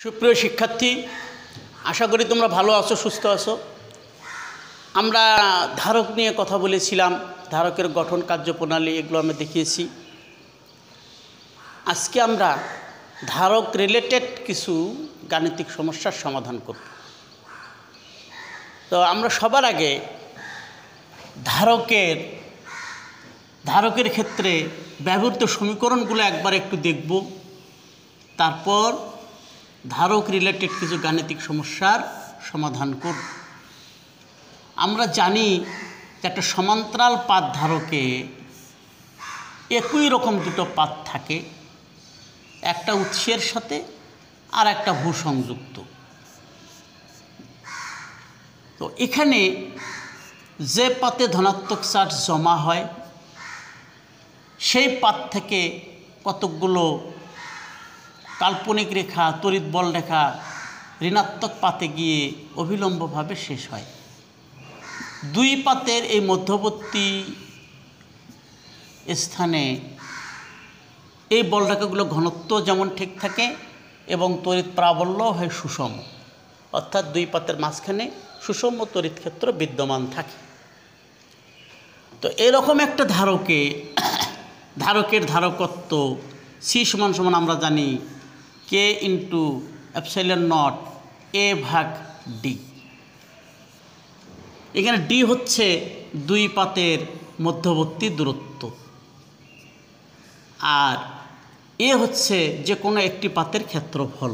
সুপ্রিয় শিক্ষার্থী, আশা করি তোমরা ভালো আছো, সুস্থ আছো। আমরা ধারক নিয়ে কথা বলেছিলাম, ধারকের গঠন, কার্যপ্রণালী এগুলো আমরা দেখিয়েছি। আজকে আমরা ধারক রিলেটেড কিছু গাণিতিক সমস্যার সমাধান করব। তো আমরা সবার আগে ধারকের ক্ষেত্রে ব্যবহৃত সমীকরণগুলো একবার একটু দেখব, তারপর ধারক রিলেটেড কিছু গাণিতিক সমস্যার সমাধান করব। আমরা জানি যে একটা সমান্তরাল পাত ধারকে একই রকম দুটো পাত থাকে, একটা উৎসের সাথে আর একটা ভূসংযুক্ত। তো এখানে যে পাতে ধনাত্মক চার্জ জমা হয় সেই পাত থেকে কতকগুলো কাল্পনিক রেখা, তড়িৎ বল রেখা ঋণাত্মক পাতে গিয়ে অবিলম্বভাবে শেষ হয়। দুই পাতের এই মধ্যবর্তী স্থানে এই বল রেখাগুলো ঘনত্ব যেমন ঠিক থাকে এবং তড়িৎ প্রাবল্য হয় সুষম, অর্থাৎ দুই পাতের মাঝখানে সুষম তড়িৎ ক্ষেত্র বিদ্যমান থাকে। তো এরকম একটা ধারকের ধারকত্ব সি সমান সমান আমরা জানি কে ইন্টু এপসাইলন নট এ ভাগ ডি। এখানে ডি হচ্ছে দুই পাতের মধ্যবর্তী দূরত্ব, আর এ হচ্ছে যে কোনো একটি পাতের ক্ষেত্রফল,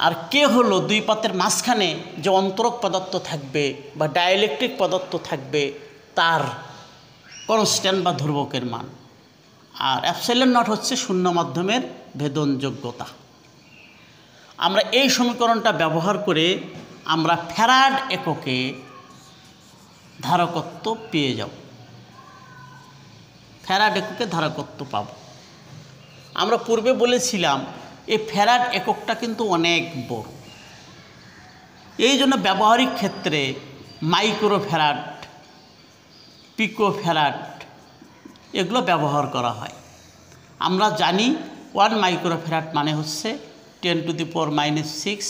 আর কে হলো দুই পাতের মাঝখানে যে অন্তরক পদার্থ থাকবে বা ডাইইলেকট্রিক পদার্থ থাকবে তার কনস্ট্যান্ট বা ধ্রুবকের মান, আর এপসাইলন নট হচ্ছে শূন্য মাধ্যমের ভেদনযোগ্যতা। আমরা এই সমীকরণটা ব্যবহার করে আমরা ফ্যারাড এককে ধারকত্ব পেয়ে যাব, ফ্যারাড এককে ধারকত্ব পাব। আমরা পূর্বে বলেছিলাম এই ফ্যারাড এককটা কিন্তু অনেক বড়, এই জন্য ব্যবহারিক ক্ষেত্রে মাইক্রোফ্যারাড, পিকোফ্যারাড এগুলো ব্যবহার করা হয়। আমরা জানি 1 মাইক্রোফ্যারাড মানে হচ্ছে 10⁻⁻6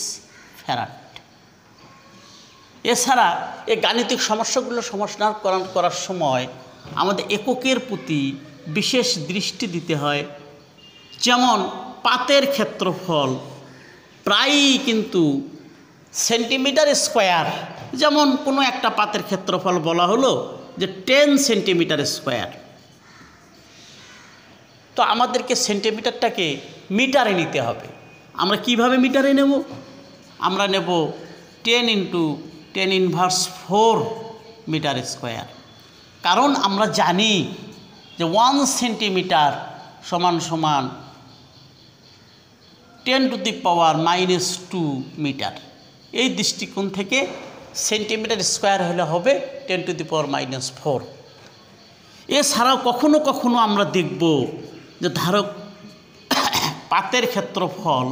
ফ্যারাড। এছাড়া এই গাণিতিক সমস্যাগুলো সমাধান করার সময় আমাদের এককের প্রতি বিশেষ দৃষ্টি দিতে হয়। যেমন পাতের ক্ষেত্রফল প্রায়ই কিন্তু সেন্টিমিটার স্কোয়ার, যেমন কোনো একটা পাতের ক্ষেত্রফল বলা হলো যে 10 সেন্টিমিটার স্কোয়ার, তো আমাদেরকে সেন্টিমিটারটাকে মিটারে নিতে হবে। আমরা কিভাবে মিটারে নেব? আমরা নেব 10 × 10⁻⁴ মিটার স্কোয়ার, কারণ আমরা জানি যে 1 সেন্টিমিটার সমান সমান 10⁻⁻² মিটার। এই দৃষ্টিকোণ থেকে সেন্টিমিটার স্কোয়ার হলে হবে 10⁻⁻⁴। এছাড়াও কখনো কখনো আমরা দেখব যে ধারক পাতের ক্ষেত্রফল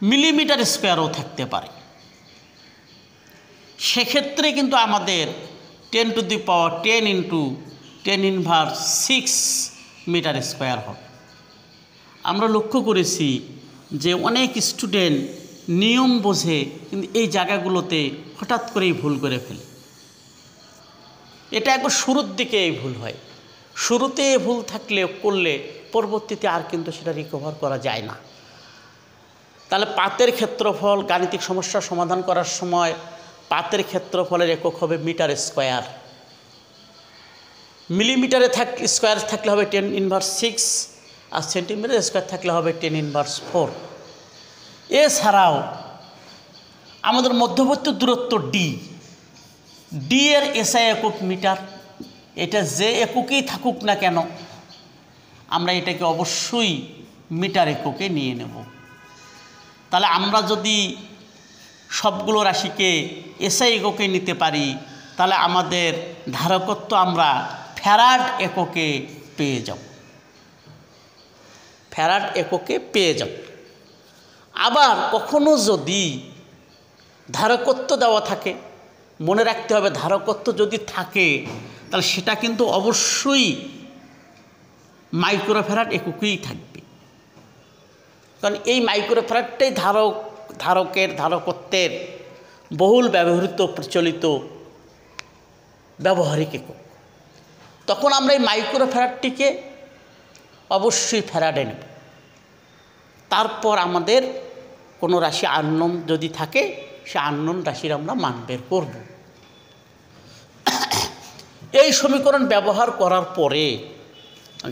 মিলিমিটার স্কোয়ারও থাকতে পারে, সেক্ষেত্রে কিন্তু আমাদের 10⁻10 × 10⁻⁶ মিটার স্কোয়ার হবে। আমরা লক্ষ্য করেছি যে অনেক স্টুডেন্ট নিয়ম বোঝে কিন্তু এই জায়গাগুলোতে হঠাৎ করেই ভুল করে ফেলে। এটা একবার শুরুর দিকে এই ভুল হয়, শুরুতে ভুল করলে পরবর্তীতে আর কিন্তু সেটা রিকভার করা যায় না। তাহলে পাতের ক্ষেত্রফল গাণিতিক সমস্যার সমাধান করার সময় পাতের ক্ষেত্রফলের একক হবে মিটার স্কোয়ার, মিলিমিটারে স্কোয়ার থাকলে হবে 10⁻⁶, আর সেন্টিমিটার স্কোয়ার থাকলে হবে 10⁻⁴। এছাড়াও আমাদের মধ্যবর্তী দূরত্ব ডি এর এসআই একক মিটার। এটা যে এককেই থাকুক না কেন আমরা এটাকে অবশ্যই মিটার এককে নিয়ে নেব। তাহলে আমরা যদি সবগুলো রাশিকে এসআই এককে নিতে পারি তাহলে আমাদের ধারকত্ব আমরা ফ্যারাড এককে পেয়ে যাব, ফ্যারাড এককে পেয়ে যাব। আবার কখনো যদি ধারকত্ব দেওয়া থাকে, মনে রাখতে হবে ধারকত্ব যদি থাকে তাহলে সেটা কিন্তু অবশ্যই মাইক্রোফ্যারাড এককেই থাকবে। কারণ এই মাইক্রোফ্যারাডটাই ধারকত্বের বহুল ব্যবহৃত প্রচলিত ব্যবহারিক একক। তখন আমরা এই মাইক্রোফ্যারাডটিকে অবশ্যই ফ্যারাডে নেব। তারপর আমাদের কোনো রাশি আননোন যদি থাকে, সে আননোন রাশির আমরা মান বের করব। এই সমীকরণ ব্যবহার করার পরে,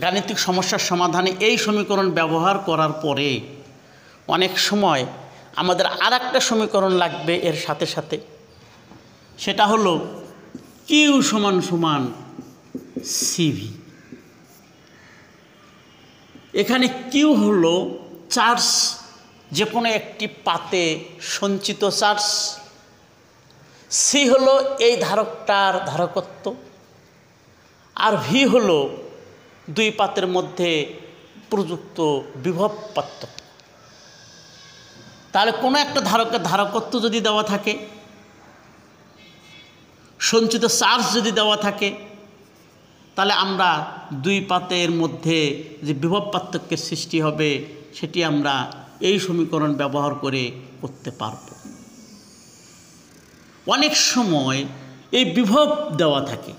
গাণিতিক সমস্যার সমাধানে এই সমীকরণ ব্যবহার করার পরে অনেক সময় আমাদের আর একটা সমীকরণ লাগবে এর সাথে সাথে। সেটা হলো কিউ সমান সমান সিভি। এখানে কিউ হলো চার্জ, যে কোনো একটি পাতে সঞ্চিত চার্জ। সি হলো এই ধারকটার ধারকত্ব, আর ভি হলো দুই পাতের মধ্যে প্রযুক্ত বিভব পার্থক্য। তাহলে কোনো একটা ধারকের ধারকত্ব যদি দেওয়া থাকে, সঞ্চিত চার্জ যদি দেওয়া থাকে, তাহলে আমরা দুই পাতের মধ্যে যে বিভব পার্থক্যের সৃষ্টি হবে সেটি আমরা এই সমীকরণ ব্যবহার করে করতে পারব। অনেক সময় এই বিভব দেওয়া থাকে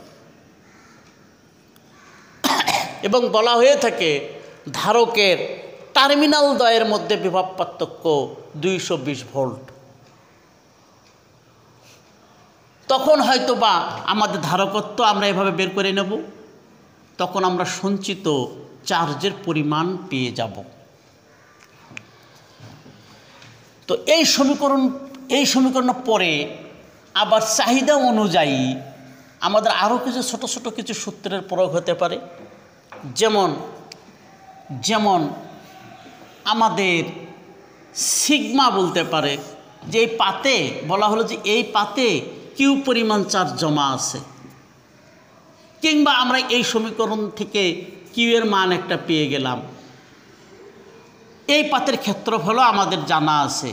এবং বলা হয়ে থাকে ধারকের টার্মিনাল দ্বয়ের মধ্যে বিভব পার্থক্য 220 ভোল্ট। তখন হয়তো বা আমাদের ধারকত্ব আমরা এভাবে বের করে নেব, তখন আমরা সঞ্চিত চার্জের পরিমাণ পেয়ে যাব। তো এই সমীকরণ পরে আবার চাহিদা অনুযায়ী আমাদের আরও কিছু ছোট ছোট কিছু সূত্রের প্রয়োগ হতে পারে। যেমন আমাদের সিগমা বলতে পারে যে এই পাতে বলা হলো যে এই পাতে কিউ পরিমাণ চার্জ জমা আছে, কিংবা আমরা এই সমীকরণ থেকে কিউ এর মান একটা পেয়ে গেলাম। এই পাতের ক্ষেত্রফলও আমাদের জানা আছে,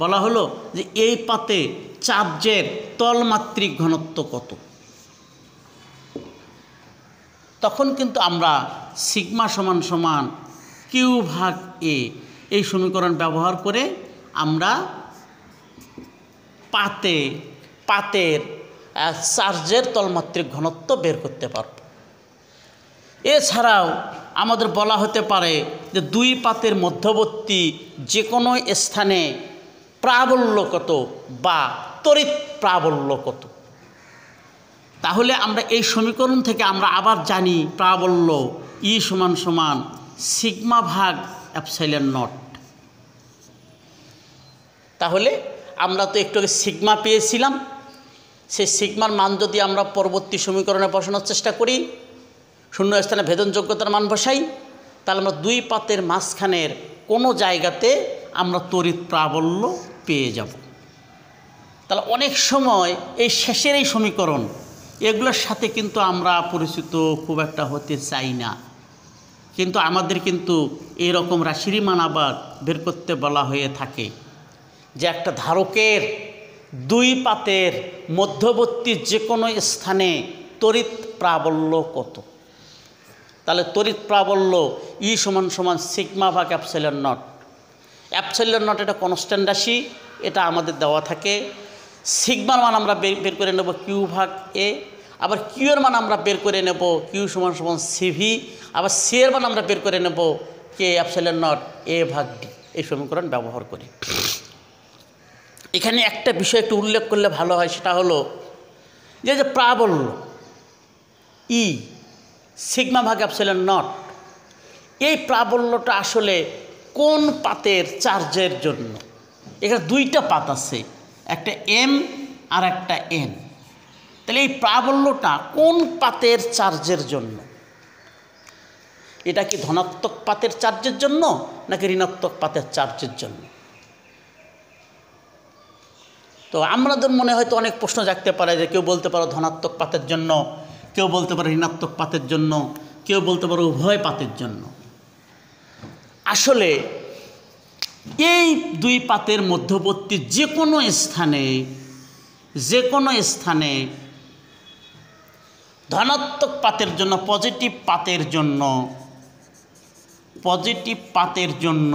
বলা হলো যে এই পাতে চার্জের তলমাত্রিক ঘনত্ব কত। তখন কিন্তু আমরা সিগমা সমান সমান কিউ ভাগ এ এই সমীকরণ ব্যবহার করে আমরা পাতের চার্জের তলমাত্রিক ঘনত্ব বের করতে পারব। এছাড়াও আমাদের বলা হতে পারে যে দুই পাতের মধ্যবর্তী যে কোনো স্থানে প্রাবল্য কত বা তড়িৎ প্রাবল্য কত। তাহলে আমরা এই সমীকরণ থেকে আমরা আবার জানি প্রাবল্য ই সমান সমান সিগমা ভাগ এপসাইলন নট। তাহলে আমরা তো একটু আগে সিগমা পেয়েছিলাম, সেই সিগমার মান যদি আমরা পরবর্তী সমীকরণে বসানোর চেষ্টা করি, শূন্য স্থানে ভেদন যোগ্যতার মান বসাই, তাহলে আমরা দুই পাতের মাঝখানের কোনো জায়গাতে আমরা তড়িৎ প্রাবল্য পেয়ে যাব। তাহলে অনেক সময় এই শেষের এই সমীকরণ এগুলোর সাথে কিন্তু আমরা পরিচিত খুব একটা হতে চাই না, কিন্তু আমাদের কিন্তু এরকম রাশির মান আবার বের করতে বলা হয়ে থাকে যে একটা ধারকের দুই পাতের মধ্যবর্তী যে কোনো স্থানে তড়িৎ প্রাবল্য কত। তাহলে তড়িৎ প্রাবল্য ই সমান সমান সিগমা ভাগ এপসাইলন নট। এপসাইলন নট এটা কনস্ট্যান্ট রাশি, এটা আমাদের দেওয়া থাকে। সিগমার মান আমরা বের করে নেব কিউ ভাগ এ, আবার কিউ এর মান আমরা বের করে নেব কিউ সমান সমান সিভি, আবার সি এর মান আমরা বের করে নেব কে এপসাইলন নট এ ভাগ ডি। এই সমীকরণ ব্যবহার করি। এখানে একটা বিষয় একটু উল্লেখ করলে ভালো হয়, সেটা হলো যে প্রাবল্য ই সিগমা ভাগ এপসাইলন নট, এই প্রাবল্যটা আসলে কোন পাতের চার্জের জন্য। এখানে দুইটা পাত আছে, একটা এম আর একটা এন। তাহলে এই প্রাবল্যটা কোন পাতের চার্জের জন্য? এটা কি ধনাত্মক পাতের চার্জের জন্য নাকি ঋণাত্মক পাতের চার্জের জন্য? তো আমাদের মনে হয়তো অনেক প্রশ্ন জাগতে পারে যে কেউ বলতে পারো ধনাত্মক পাতের জন্য, কেউ বলতে পারে ঋণাত্মক পাতের জন্য, কেউ বলতে পারো উভয় পাতের জন্য। আসলে এই দুই পাতের মধ্যবর্তী যে কোনো স্থানে ধনাত্মক পাতের জন্য, পজিটিভ পাতের জন্য পজিটিভ পাতের জন্য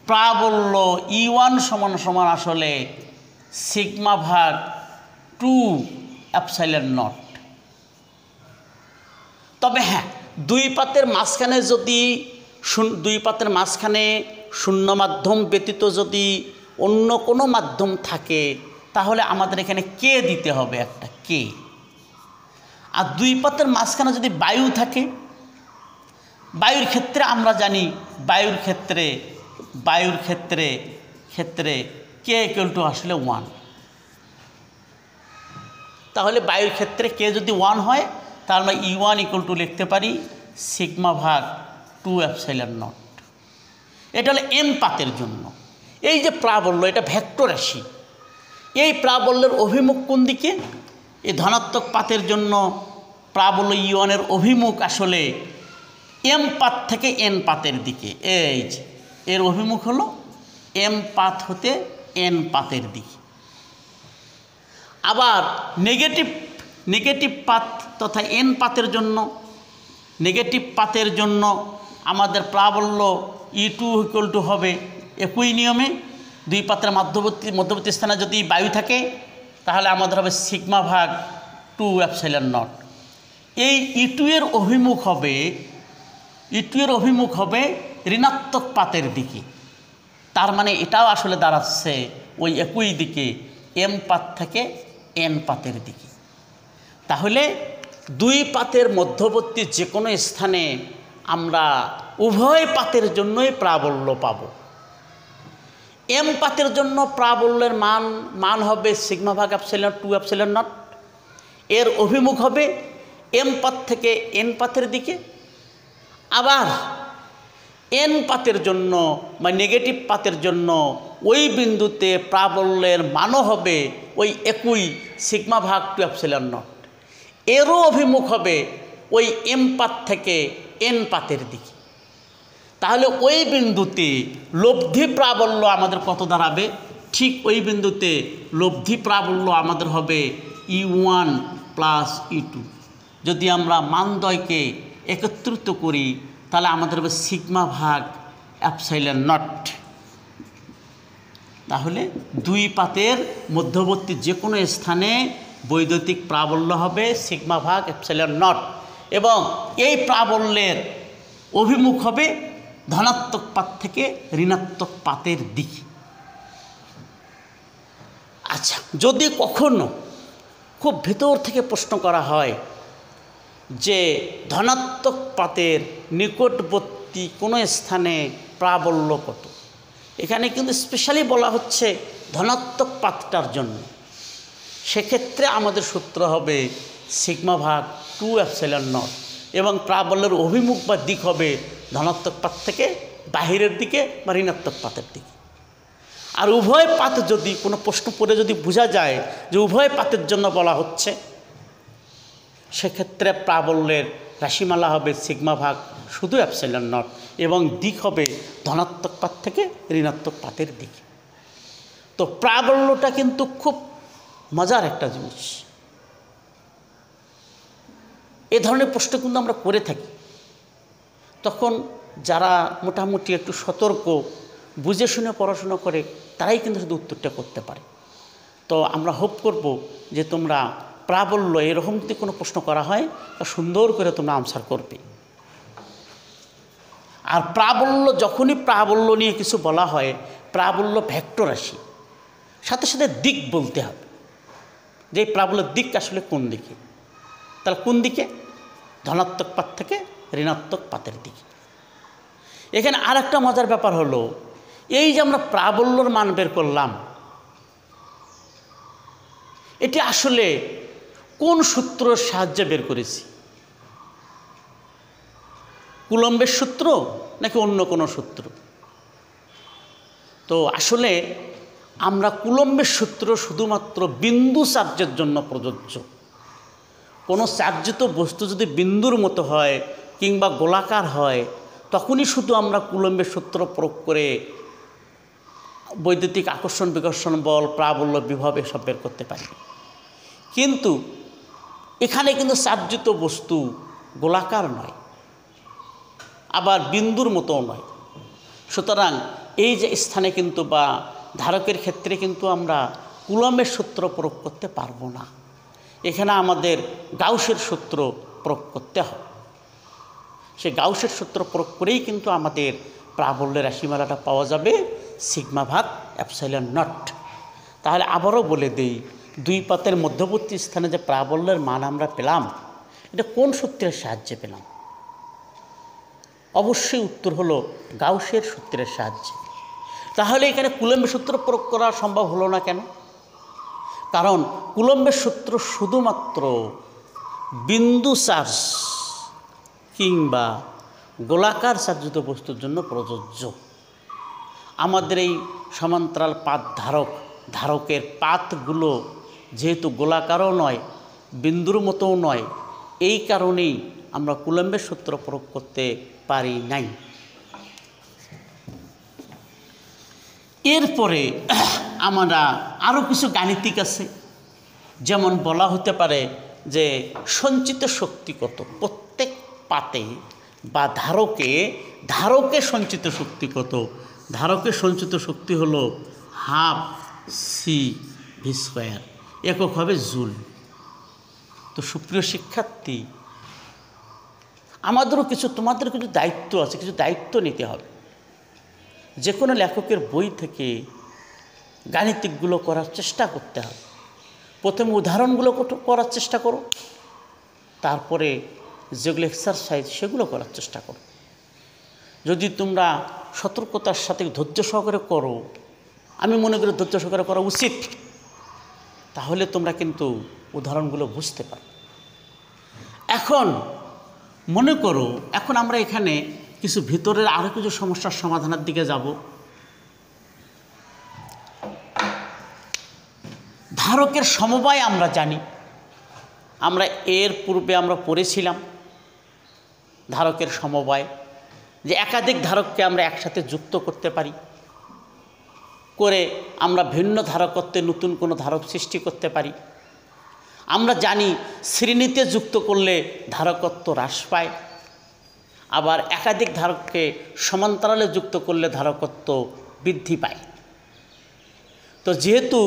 প্রাবল্য E1 সমান সমান আসলে সিগমা ভাগ 2 এপসাইলন নট। তবে হ্যাঁ, দুই পাতের মাঝখানে শূন্য মাধ্যম ব্যতীত যদি অন্য কোনো মাধ্যম থাকে তাহলে আমাদের এখানে কে দিতে হবে, একটা কে। আর দুই পাতের মাঝখানে যদি বায়ু থাকে, বায়ুর ক্ষেত্রে আমরা জানি বায়ুর ক্ষেত্রে কে ইকুয়াল টু আসলে 1। তাহলে বায়ুর ক্ষেত্রে কে যদি 1 হয় তাহলে আমরা E1 ইকুয়াল টু লিখতে পারি সিগমা ভাগ 2 এপসাইলন নট। এটা হলো এন পাতের জন্য। এই যে প্রাবল্য, এটা ভেক্টর রাশি। এই প্রাবল্যের অভিমুখ কোন দিকে? এই ধনাত্মক পাতের জন্য প্রাবল্য E1 এর অভিমুখ আসলে এম পাত থেকে এন পাতের দিকে। এই যে এর অভিমুখ হলো এম পাত হতে এন পাতের দিকে। আবার নেগেটিভ পাত তথা এন পাতের জন্য, নেগেটিভ পাতের জন্য আমাদের প্রাবল্য E2 ইকুয়াল টু হবে একই নিয়মে, দুই পাতের মধ্যবর্তী স্থানে যদি বায়ু থাকে তাহলে আমাদের হবে সিগমা ভাগ 2 এপসাইলন নট। এই E2 এর অভিমুখ হবে ঋণাত্মক পাতের দিকে। তার মানে এটাও আসলে দাঁড়াচ্ছে ওই একই দিকে, এম পাত থেকে এন পাতের দিকে। তাহলে দুই পাতের মধ্যবর্তী যে কোনো স্থানে আমরা উভয় পাতের জন্যই প্রাবল্য পাব। এম পাতের জন্য প্রাবল্যের মান হবে সিগমা ভাগ 2 এপসাইলন নট। এর অভিমুখ হবে এম পাত থেকে এন পাতের দিকে। আবার এন পাতের জন্য বা নেগেটিভ পাতের জন্য ওই বিন্দুতে প্রাবল্যের মানও হবে ওই একই সিগমা ভাগ 2 এপসাইলন নট। এরও অভিমুখ হবে ওই এম পাত থেকে এন পাতের দিকে। তাহলে ওই বিন্দুতে লব্ধি প্রাবল্য আমাদের কত দাঁড়াবে? ঠিক ওই বিন্দুতে লব্ধি প্রাবল্য আমাদের হবে E1 প্লাস E2। যদি আমরা মানদ্বয়কে একত্রিত করি তাহলে আমাদের হবে সিগমা ভাগ এপসাইলন নট। তাহলে দুই পাতের মধ্যবর্তী যে কোনো স্থানে বৈদ্যুতিক প্রাবল্য হবে সিগমা ভাগ এপসাইলন নট, এবং এই প্রাবল্যের অভিমুখ হবে ধনাত্মক পাত থেকে ঋণাত্মক পাতের দিকে। আচ্ছা, যদি কখনো খুব ভেতর থেকে প্রশ্ন করা হয় যে ধনাত্মক পাতের নিকটবর্তী কোনো স্থানে প্রাবল্য কত, এখানে কিন্তু স্পেশালি বলা হচ্ছে ধনাত্মক পাতটার জন্য, সেক্ষেত্রে আমাদের সূত্র হবে সিগমা ভাগ 2 এপসাইলন নট, এবং প্রাবল্যের অভিমুখ বা দিক হবে ধনাত্মক পাত থেকে বাহিরের দিকে বা ঋণাত্মক পাতের দিকে। আর উভয় পাত যদি কোনো প্রশ্ন পড়ে যদি বোঝা যায় যে উভয় পাতের জন্য বলা হচ্ছে, সেক্ষেত্রে প্রাবল্যের রাশিমালা হবে সিগমা ভাগ শুধু এপসাইলন নট, এবং দিক হবে ধনাত্মক পাত থেকে ঋণাত্মক পাতের দিকে। তো প্রাবল্যটা কিন্তু খুব মজার একটা জিনিস। এ ধরনের প্রশ্ন কিন্তু আমরা করে থাকি, তখন যারা মোটামুটি একটু সতর্ক, বুঝে শুনে পড়াশোনা করে, তারাই কিন্তু শুধু উত্তরটা করতে পারে। তো আমরা হোপ করব যে তোমরা প্রাবল্য এরকম যদি কোনো প্রশ্ন করা হয় তা সুন্দর করে তোমরা আনসার করবে। আর প্রাবল্য, যখনই প্রাবল্য নিয়ে কিছু বলা হয়, প্রাবল্য ভেক্টর রাশি, সাথে সাথে দিক বলতে হবে যে প্রাবল্যের দিক আসলে কোন দিকে। তাহলে কোন দিকে? ধনাত্মক পাত থেকে ঋণাত্মক পাতের দিকে। এখানে আর একটা মজার ব্যাপার হলো, এই যে আমরা প্রাবল্যর মান বের করলাম, এটি আসলে কোন সূত্রের সাহায্যে বের করেছি? কুলম্বের সূত্র নাকি অন্য কোনো সূত্র? তো আসলে আমরা কুলম্বের সূত্র শুধুমাত্র বিন্দু চার্জের জন্য প্রযোজ্য। কোনো চার্জিত বস্তু যদি বিন্দুর মতো হয় কিংবা গোলাকার হয়, তখনই শুধু আমরা কুলম্বের সূত্র প্রয়োগ করে বৈদ্যুতিক আকর্ষণ বিকর্ষণ বল, প্রাবল্য, বিভব এসব বের করতে পারি। কিন্তু এখানে কিন্তু চার্জিত বস্তু গোলাকার নয়, আবার বিন্দুর মতোও নয়। সুতরাং এই যে স্থানে কিন্তু বা ধারকের ক্ষেত্রে কিন্তু আমরা কুলম্বের সূত্র প্রয়োগ করতে পারবো না। এখানে আমাদের গাউসের সূত্র প্রয়োগ করতে হবে। সে গাউসের সূত্র প্রয়োগ করেই কিন্তু আমাদের প্রাবল্যের রাশিমালাটা পাওয়া যাবে সিগমা ভাগ এপসাইলন নট। তাহলে আবারও বলে দেই, দুই পাতের মধ্যবর্তী স্থানে যে প্রাবল্যের মান আমরা পেলাম, এটা কোন সূত্রের সাহায্যে পেলাম? অবশ্যই উত্তর হলো গাউসের সূত্রের সাহায্যে। তাহলে এখানে কুলম্বের সূত্র প্রয়োগ করা সম্ভব হলো না কেন? কারণ কুলম্বের সূত্র শুধুমাত্র বিন্দু চার্জ কিংবা গোলাকার চার্জিত বস্তুর জন্য প্রযোজ্য। আমাদের এই সমান্তরাল পাত ধারকের পাতগুলো যেহেতু গোলাকারও নয়, বিন্দুর মতোও নয়, এই কারণেই আমরা কুলম্বের সূত্র প্রয়োগ করতে পারি নাই। এরপরে আমরা আরও কিছু গাণিতিক আছে, যেমন বলা হতে পারে যে সঞ্চিত শক্তি কত প্রত্যেক পাতে বা ধারকে সঞ্চিত শক্তি কত? ধারকে সঞ্চিত শক্তি হলো হাফ সি ভি স্কোয়ার, একক হবে জুল। তো সুপ্রিয় শিক্ষার্থী, আমাদেরও তোমাদের কিছু দায়িত্ব আছে, কিছু দায়িত্ব নিতে হবে। যে কোনো লেখকের বই থেকে গাণিতিকগুলো করার চেষ্টা করতে হবে। প্রথমে উদাহরণগুলো করার চেষ্টা করো, তারপরে যেগুলো এক্সারসাইজ সেগুলো করার চেষ্টা করো। যদি তোমরা সতর্কতার সাথে ধৈর্য সহকারে করো, আমি মনে করি ধৈর্য সহকারে করা উচিত, তাহলে তোমরা কিন্তু উদাহরণগুলো বুঝতে পারো। এখন মনে করো, এখন আমরা এখানে কিছু ভিতরের আরও কিছু সমস্যার সমাধানের দিকে যাব। ধারকের সমবায় আমরা জানি, আমরা এর পূর্বে আমরা পড়েছিলাম ধারকের সমবায়, যে একাধিক ধারককে আমরা একসাথে যুক্ত করতে পারি, করে আমরা ভিন্ন ধারকত্বে নতুন কোনো ধারক সৃষ্টি করতে পারি। আমরা জানি শ্রেণীতে যুক্ত করলে ধারকত্ব হ্রাস পায়, আবার একাধিক ধারককে সমান্তরালে যুক্ত করলে ধারকত্ব বৃদ্ধি পায়। তো যেহেতু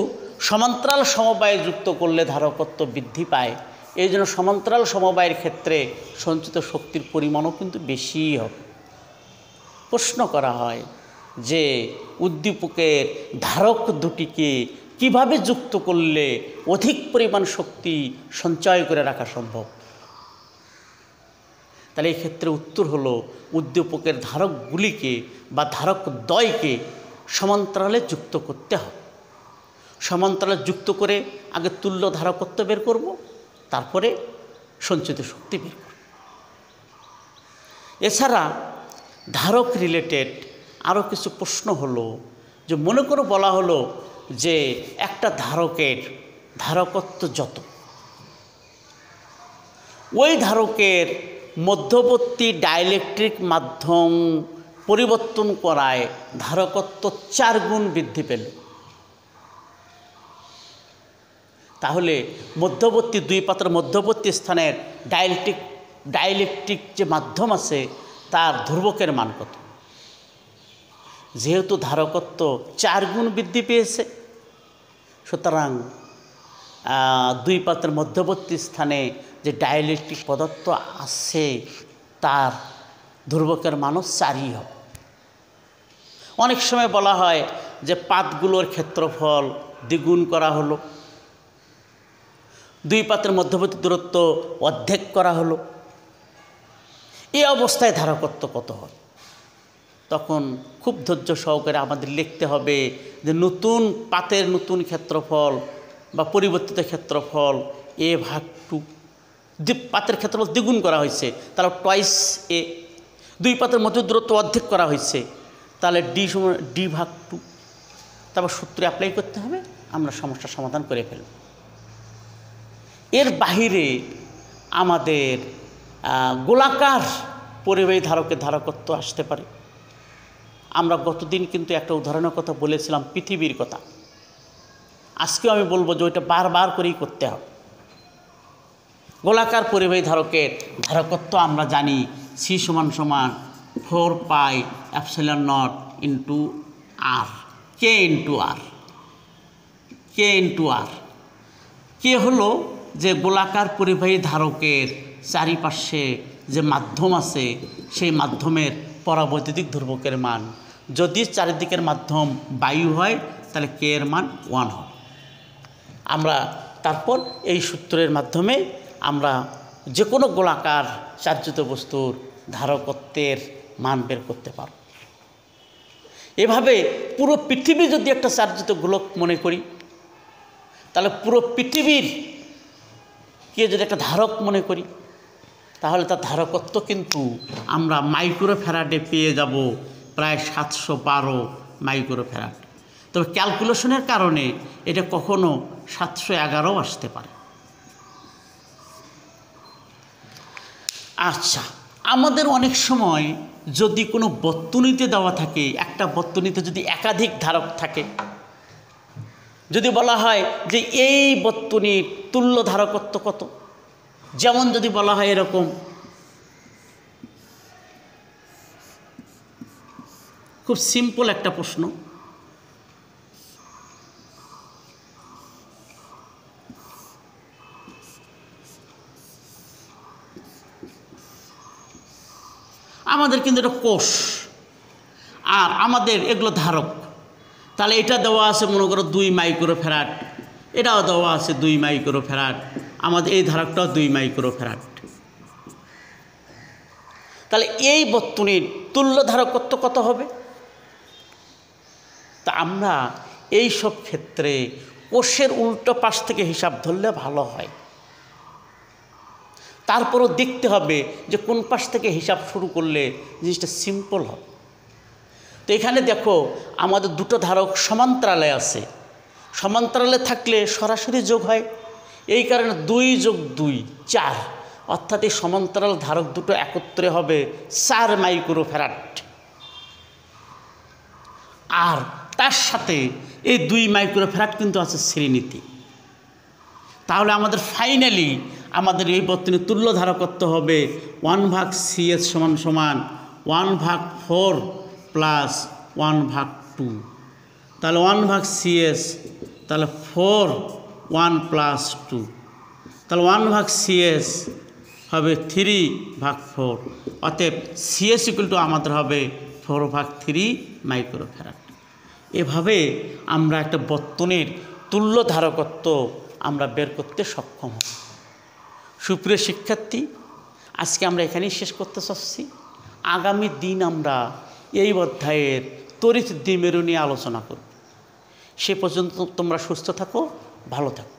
সমান্তরাল সমবায়ে যুক্ত করলে ধারকত্ব বৃদ্ধি পায়, এই জন্য সমান্তরাল সমবায়ের ক্ষেত্রে সঞ্চিত শক্তির পরিমাণও কিন্তু বেশিই হবে। প্রশ্ন করা হয় যে উদ্দীপকের ধারক দুটিকে কিভাবে যুক্ত করলে অধিক পরিমাণ শক্তি সঞ্চয় করে রাখা সম্ভব? তাহলে এই ক্ষেত্রে উত্তর হলো উদ্দীপকের ধারকগুলিকে বা ধারকদ্বয়কে সমান্তরালে যুক্ত করতে হবে। সমান্তরালে যুক্ত করে আগে তুল্য ধারকত্ব বের করব, তারপরে সঞ্চিত শক্তি বের করব। এছাড়া ধারক রিলেটেড আরও কিছু প্রশ্ন হলো, যে মনে করো বলা হলো যে একটা ধারকের ধারকত্ব যত, ওই ধারকের মধ্যবর্তী ডাইলেকট্রিক মাধ্যম পরিবর্তন করায় ধারকত্ব 4 গুণ বৃদ্ধি পেল। তাহলে মধ্যবর্তী দুই পাত্র মধ্যবর্তী স্থানের ডাইলেকট্রিক যে মাধ্যম আছে তার ধ্রুবকের মান কত? যেহেতু ধারকত্ব 4 গুণ বৃদ্ধি পেয়েছে, সুতরাং দুই পাত্রের মধ্যবর্তী স্থানে যে ডাইলেকট্রিক পদার্থ আছে তার ধ্রুবকের মানও 4ই হবে। অনেক সময় বলা হয় যে পাতগুলোর ক্ষেত্রফল দ্বিগুণ করা হলো, দুই পাত্রের মধ্যবর্তী দূরত্ব অর্ধেক করা হলো, এই অবস্থায় ধারকত্ব কত হয়? তখন খুব ধৈর্য সহকারে আমাদের লিখতে হবে যে নতুন পাতের নতুন ক্ষেত্রফল বা পরিবর্তিত ক্ষেত্রফল a/2, পাতের ক্ষেত্রফল দ্বিগুণ করা হয়েছে তাহলে টয়েস a, দুই পাতের মধ্যে দূরত্ব অর্ধেক করা হয়েছে তাহলে d/2। তারপর সূত্রে অ্যাপ্লাই করতে হবে, আমরা সমস্যার সমাধান করে ফেলব। এর বাহিরে আমাদের গোলাকার পরিবাহী ধারকের ধারকত্ব আসতে পারে। আমরা গতদিন কিন্তু একটা উদাহরণের কথা বলেছিলাম, পৃথিবীর কথা। আজকেও আমি বলবো যে ওইটা বারবার করেই করতে হবে। গোলাকার পরিবাহী ধারকের ধারকত্ব আমরা জানি C = 4 pi epsilon not into R, K into R, K into R. K হলো যে গোলাকার পরিবাহী ধারকের চারিপাশে যে মাধ্যম আছে সেই মাধ্যমের পরাবৈদ্যুতিক ধ্রুবকের মান। যদি চারিদিকের মাধ্যম বায়ু হয় তাহলে কে এর মান 1 হয়। আমরা তারপর এই সূত্রের মাধ্যমে আমরা যে কোনো গোলাকার চার্জিত বস্তুর ধারকত্বের মান বের করতে পারব। এভাবে পুরো পৃথিবী যদি একটা চার্জিত গোলক মনে করি, তাহলে পুরো পৃথিবীর কে যদি একটা ধারক মনে করি, তাহলে তার ধারকত্ব কিন্তু আমরা মাইক্রোফ্যারাডে পেয়ে যাব প্রায় 712 মাইক্রোফ্যারাড। তবে ক্যালকুলেশনের কারণে এটা কখনো 711 আসতে পারে। আচ্ছা, আমাদের অনেক সময় যদি কোনো বর্তনীতে দেওয়া থাকে, একটা বর্তনীতে যদি একাধিক ধারক থাকে, যদি বলা হয় যে এই বর্তনীর তুল্য ধারকত্ব কত, যেমন যদি বলা হয় এরকম, খুব সিম্পল একটা প্রশ্ন, আমাদের কিন্তু এটা কোষ আর আমাদের এগুলো ধারক, তাহলে এটা দেওয়া আছে মনে করো 2 মাইক্রোফ্যারাড, এটাও দেওয়া আছে 2 মাইক্রোফ্যারাড, আমাদের এই ধারকটাও 2 মাইক্রোফ্যারাড। তাহলে এই বর্তনীর তুল্য ধারকত্ব কত হবে? তা আমরা এই সব ক্ষেত্রে কোষের উল্টো পাশ থেকে হিসাব ধরলে ভালো হয়। তারপরও দেখতে হবে যে কোন পাশ থেকে হিসাব শুরু করলে জিনিসটা সিম্পল হবে। তো এখানে দেখো আমাদের দুটো ধারক সমান্তরালে আছে, সমান্তরালে থাকলে সরাসরি যোগ হয়, এই কারণে 2 যোগ 2 4, অর্থাৎ এই সমান্তরাল ধারক দুটো একত্রে হবে 4 মাইক্রোফ্যারাড। আর তার সাথে এই 2 মাইক্রোফ্যারাড কিন্তু আছে শ্রেণীতে। তাহলে আমাদের ফাইনালি আমাদের এই বর্তনীর তুল্য ধারকত্ব হবে 1/CS সমান সমান 1/4 প্লাস 1/2। তাহলে 1/CS, তাহলে 4 1 প্লাস 2, তাহলে 1/CS হবে 3/4, অতএব CS ইকুয়াল টু আমাদের হবে 4/3 মাইক্রোফ্যারাড। এভাবে আমরা একটা বর্তনীর তুল্য ধারকত্ব আমরা বের করতে সক্ষম হব। সুপ্রিয় শিক্ষার্থী, আজকে আমরা এখানেই শেষ করতে চাচ্ছি। আগামী দিন আমরা এই অধ্যায়ের তড়িৎ দ্বিমেরু নিয়ে আলোচনা করব। সে পর্যন্ত তোমরা সুস্থ থাকো, ভালো থাকো।